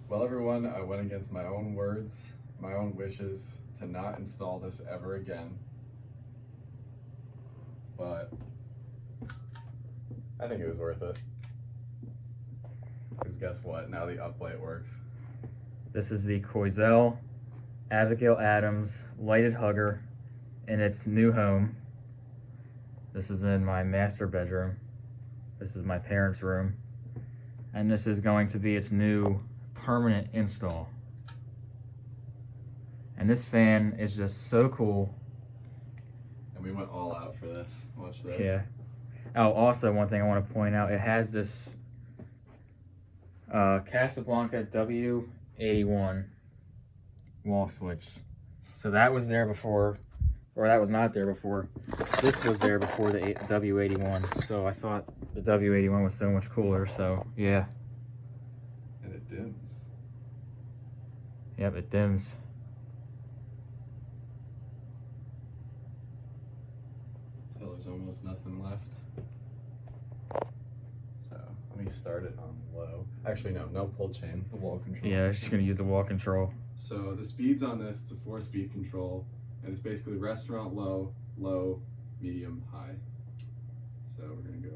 Well, everyone, I went against my own words, my own wishes to not install this ever again. But I think it was worth it. Because guess what? Now the uplight works. This is the Quoizel Abigail Adams lighted hugger in its new home. This is in my master bedroom. This is my parents' room. And this is going to be its new permanent install. And this fan is just so cool. And we went all out for this. Watch this. Yeah. Oh, also one thing I want to point out, it has this Casablanca W81 wall switch. So that was there before, or that was not there before. This was there before the W81. So I thought the W81 was so much cooler, so yeah. And it dims. Yep, it dims. Until there's almost nothing left. So let me start it on low. Actually, no pull chain, the wall control. Yeah, just gonna use the wall control. So the speeds on this, it's a 4-speed control, and it's basically restaurant low, low, medium, high. So we're gonna go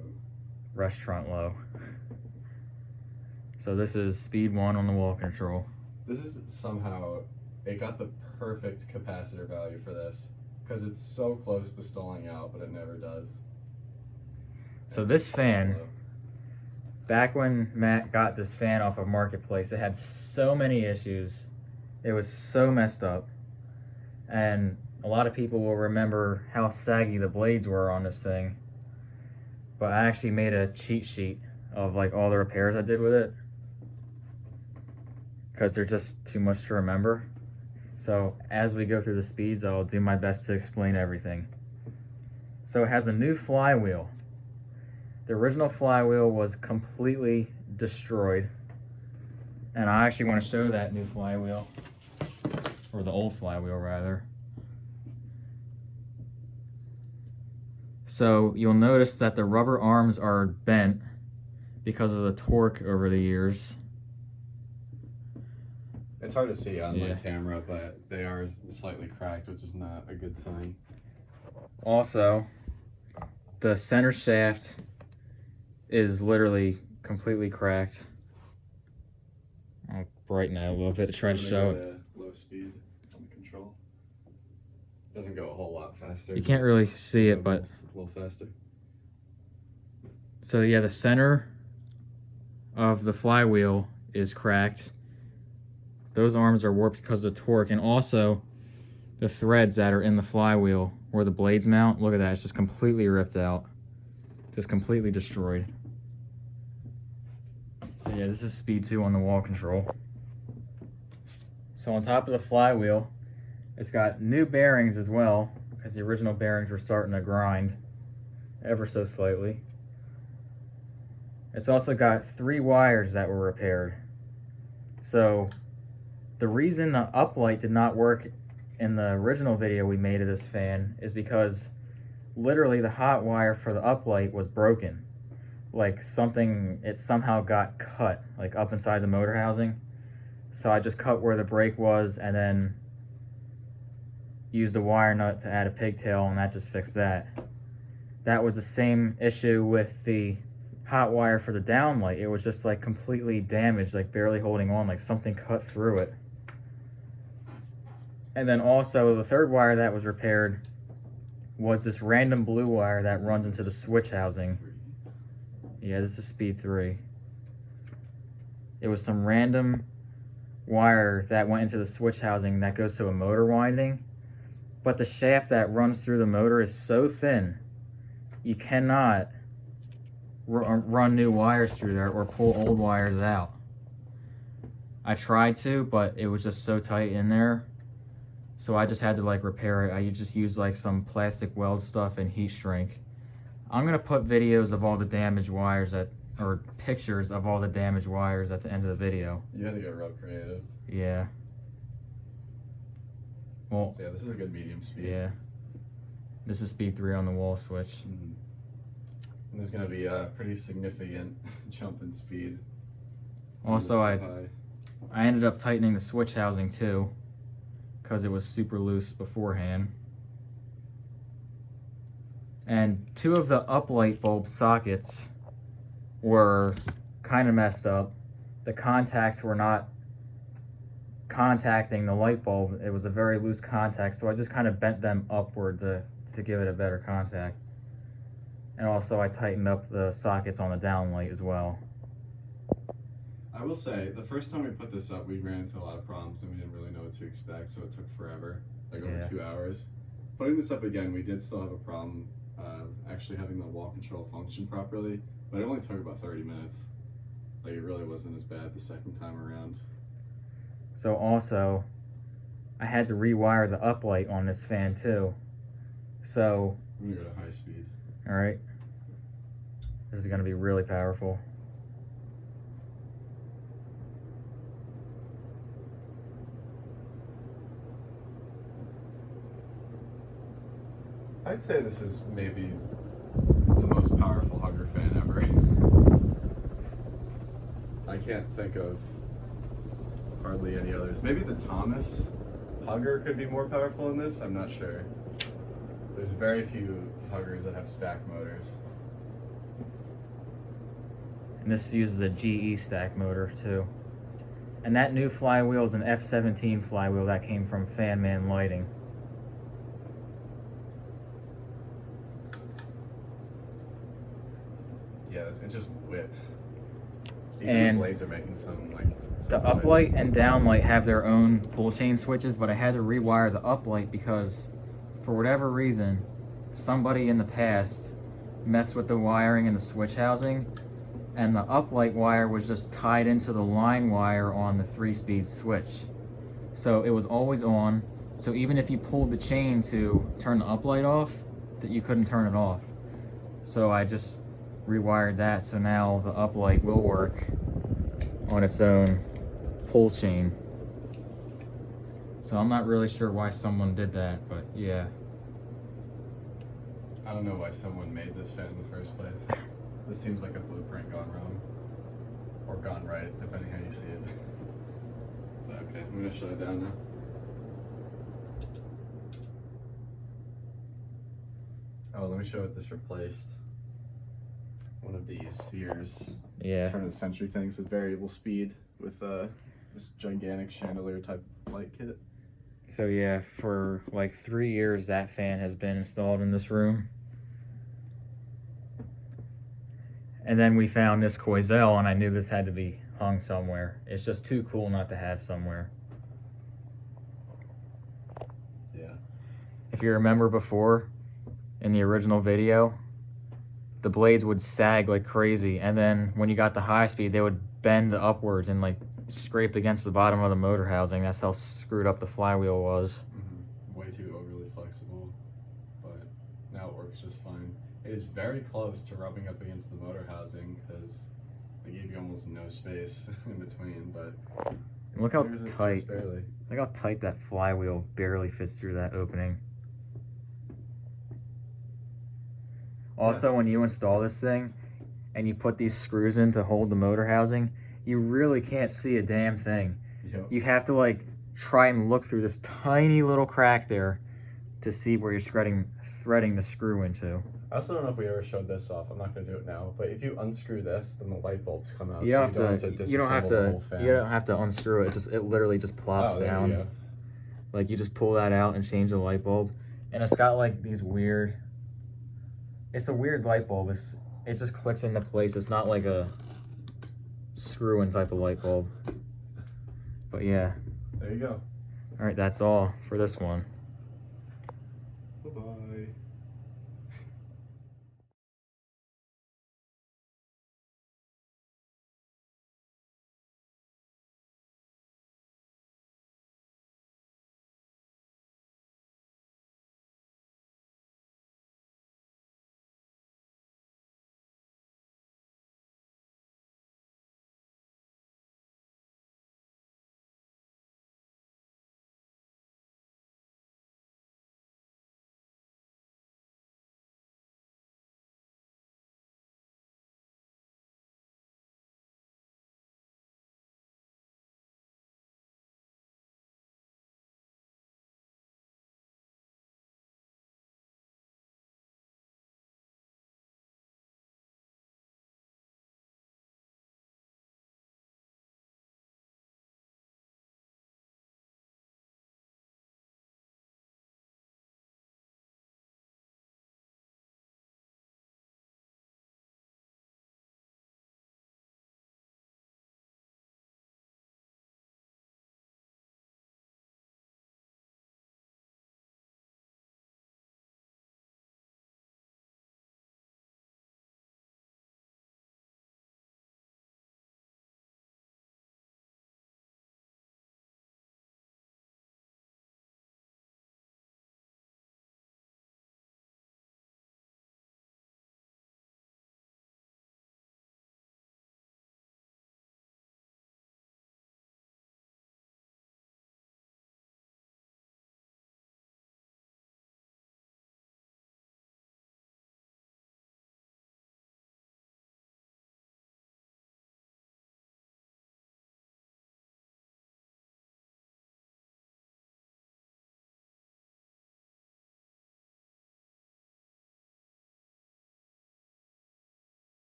Restaurant low. So this is speed 1 on the wall control. This is somehow, it got the perfect capacitor value for this because it's so close to stalling out, but it never does. So this fan, Slow. back when Matt got this fan off of Marketplace, it had so many issues. It was so messed up. And a lot of people will remember how saggy the blades were on this thing. But I actually made a cheat sheet of like all the repairs I did with it, because they're just too much to remember. So as we go through the speeds, I'll do my best to explain everything. So it has a new flywheel. The original flywheel was completely destroyed. And I actually want to show that new flywheel, or the old flywheel rather. So you'll notice that the rubber arms are bent because of the torque over the years. It's hard to see on my camera, but they are slightly cracked, which is not a good sign. Also, the center shaft is literally completely cracked. I'll brighten it a little bit to try to show it. Low speed on the control. Doesn't go a whole lot faster. You can't really see it, but a little faster. So yeah, the center of the flywheel is cracked. Those arms are warped because of the torque, and also the threads that are in the flywheel where the blades mount, look at that, it's just completely ripped out. Just completely destroyed. So yeah, this is speed 2 on the wall control. So on top of the flywheel, it's got new bearings as well, because the original bearings were starting to grind ever so slightly. It's also got 3 wires that were repaired. So the reason the uplight did not work in the original video we made of this fan is because literally the hot wire for the uplight was broken. Like it somehow got cut, like up inside the motor housing. So I just cut where the brake was and then used a wire nut to add a pigtail, and that just fixed that. That was the same issue with the hot wire for the downlight. It was just like completely damaged, like barely holding on, like something cut through it. And then also the third wire that was repaired was this random blue wire that runs into the switch housing. Yeah, this is speed 3. It was some random wire that went into the switch housing that goes to a motor winding, but the shaft that runs through the motor is so thin, you cannot run new wires through there or pull old wires out. I tried to, but it was just so tight in there. So I just had to like repair it. I just used like some plastic weld stuff and heat shrink. I'm gonna put videos of all the damaged wires or pictures of all the damaged wires at the end of the video. You had to get real creative. Yeah. Well, so yeah, this is a good medium speed. Yeah. This is speed 3 on the wall switch. And there's gonna be a pretty significant jump in speed. Also, I ended up tightening the switch housing too, because it was super loose beforehand. And 2 of the up light bulb sockets were kind of messed up. The contacts were not contacting the light bulb. It was a very loose contact, so I just kind of bent them upward to give it a better contact. And also I tightened up the sockets on the downlight as well. I will say, the first time we put this up, we ran into a lot of problems and we didn't really know what to expect, so it took forever, like over 2 hours. Putting this up again, we did still have a problem actually having the wall control function properly, but it only took about 30 minutes. Like, it really wasn't as bad the second time around. So also, I had to rewire the uplight on this fan too. So I'm gonna go to high speed. All right, this is gonna be really powerful. I'd say this is maybe the most powerful hugger fan ever. I can't think of hardly any others. Maybe the Thomas hugger could be more powerful than this, I'm not sure. There's very few huggers that have stack motors. And this uses a GE stack motor too. And that new flywheel is an F17 flywheel that came from Fan Man Lighting. Yeah, it just whips. Even And the blades are making some the uplight and downlight have their own pull chain switches, but I had to rewire the uplight because for whatever reason, somebody in the past messed with the wiring in the switch housing, and the uplight wire was just tied into the line wire on the 3-speed switch. So it was always on, so even if you pulled the chain to turn the uplight off, that you couldn't turn it off. So I just rewired that, so now the uplight will work on its own pull chain. So I'm not really sure why someone did that, but yeah. I don't know why someone made this fan in the first place. This seems like a blueprint gone wrong. Or gone right, depending how you see it. But okay, I'm gonna shut it down now. Oh, let me show what this replaced. One of these Sears Yeah. turn of the century things with variable speed with this gigantic chandelier type light kit. So yeah, for like 3 years that fan has been installed in this room. And then we found this Quoizel and I knew this had to be hung somewhere. It's just too cool not to have somewhere. Yeah. If you remember before, in the original video, the blades would sag like crazy, and then when you got the high speed, they would bend upwards and like scrape against the bottom of the motor housing. That's how screwed up the flywheel was. Mm-hmm. Way too overly flexible, but now it works just fine. It is very close to rubbing up against the motor housing because they gave you almost no space in between, but Look how there's it tight. just barely. Look how tight that flywheel barely fits through that opening. Also, when you install this thing and you put these screws in to hold the motor housing, you really can't see a damn thing. Yep. You have to like try and look through this tiny little crack there to see where you're threading the screw into. I also don't know if we ever showed this off. I'm not going to do it now, but if you unscrew this, then the light bulbs come out. You don't have to disassemble the whole fan. you don't have to unscrew it. It literally just plops there down. you go. Like you just pull that out and change the light bulb, and it's got like these weird. It's a weird light bulb. It just clicks into place. It's not like a screw-in type of light bulb. But yeah. There you go. All right, that's all for this one. Bye-bye.